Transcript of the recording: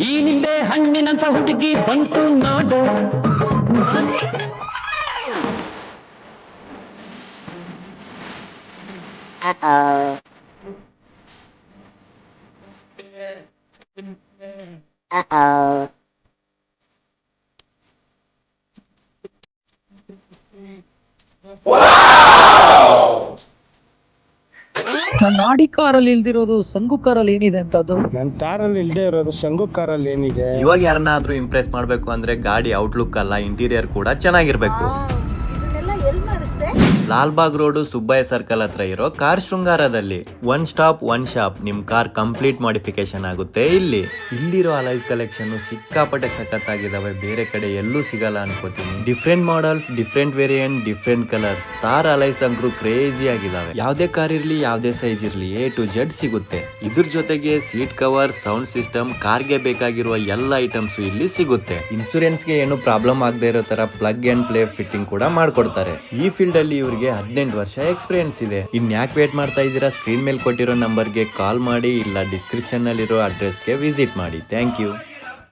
ಈ ನಿಂಬೆ ಹಣ್ಣಿನಂತ ಹುಡುಗಿ ಬಂತು ನೋಡು. Uh-oh. Uh-oh. ನನ್ನ ಆಡಿ ಕಾರಲ್ಲಿ ಇಲ್ದಿರೋದು ಸಂಗು ಕಾರಲ್ಲಿ ಏನಿದೆ ಅಂತ ಅದು. ನನ್ನ ಕಾರಲ್ಲಿ ಇಲ್ಲದೆ ಇರೋದು ಶಂಗು ಕಾರಲ್ಲಿ ಏನಿದೆ. ಇವಾಗ ಯಾರನ್ನಾದ್ರೂ ಇಂಪ್ರೆಸ್ ಮಾಡ್ಬೇಕು ಅಂದ್ರೆ ಗಾಡಿ ಔಟ್ಲುಕ್ ಅಲ್ಲ, ಇಂಟೀರಿಯರ್ ಕೂಡ ಚೆನ್ನಾಗಿರ್ಬೇಕು. ಲಾಲ್ಬಾಗ್ ರೋಡ್ ಸುಬ್ಬಯ್ಯ ಸರ್ಕಲ್ ಹತ್ರ ಇರೋ ಕಾರ್ ಶೃಂಗಾರದಲ್ಲಿ ಒನ್ ಸ್ಟಾಪ್ ಒನ್ ಶಾಪ್. ನಿಮ್ ಕಾರ್ ಕಂಪ್ಲೀಟ್ ಮಾಡಿಫಿಕೇಶನ್ ಆಗುತ್ತೆ ಇಲ್ಲಿ. ಇಲ್ಲಿರೋ ಅಲೈಸ್ ಕಲೆಕ್ಷನ್ ಸಿಕ್ಕಾಪಟ್ಟೆ ಸಖತ್ತಾಗಿದಾವೆ, ಬೇರೆ ಕಡೆ ಎಲ್ಲೂ ಸಿಗಲ್ಲ ಅನ್ಕೋತೀನಿ. Different models, different variant, different colours. Thar alloys ಅಂಕರು ಕ್ರೇಜಿ ಆಗಿದಾವೆ. ಯಾವ್ದೇ ಕಾರ್ ಇರ್ಲಿ, ಯಾವ್ದೇ ಸೈಜ್ ಇರ್ಲಿ, A to Z ಸಿಗುತ್ತೆ. ಇದ್ರ ಜೊತೆಗೆ ಸೀಟ್ ಕವರ್, ಸೌಂಡ್ ಸಿಸ್ಟಮ್, ಕಾರ್ಗೆ ಬೇಕಾಗಿರುವ ಎಲ್ಲ ಐಟಮ್ಸ್ ಇಲ್ಲಿ ಸಿಗುತ್ತೆ. ಇನ್ಸೂರೆನ್ಸ್ಗೆ ಏನು ಪ್ರಾಬ್ಲಮ್ ಆಗದೆ ಇರೋ ತರ ಪ್ಲಗ್ ಅಂಡ್ ಪ್ಲೇ ಫಿಟ್ಟಿಂಗ್ ಕೂಡ ಮಾಡ್ಕೊಡ್ತಾರೆ. ಈ ಫೀಲ್ಡ್ ಅಲ್ಲಿ ಇವ್ರಿಗೆ 18 ವರ್ಷ ಎಕ್ಸ್ಪೀರಿಯನ್ಸ್ ಇದೆ. ಇನ್ಯಾಕ್ ವೇಟ್ ಮಾಡ್ತಾ ಇದ್ದೀರಾ? ಸ್ಕ್ರೀನ್ ಮೇಲೆ ಕೊಟ್ಟಿರೋ ನಂಬರ್ಗೆ ಕಾಲ್ ಮಾಡಿ, ಇಲ್ಲ ಡಿಸ್ಕ್ರಿಪ್ಷನ್ ನಲ್ಲಿರೋ ಅಡ್ರೆಸ್ಗೆ ವಿಸಿಟ್ ಮಾಡಿ. Thank you.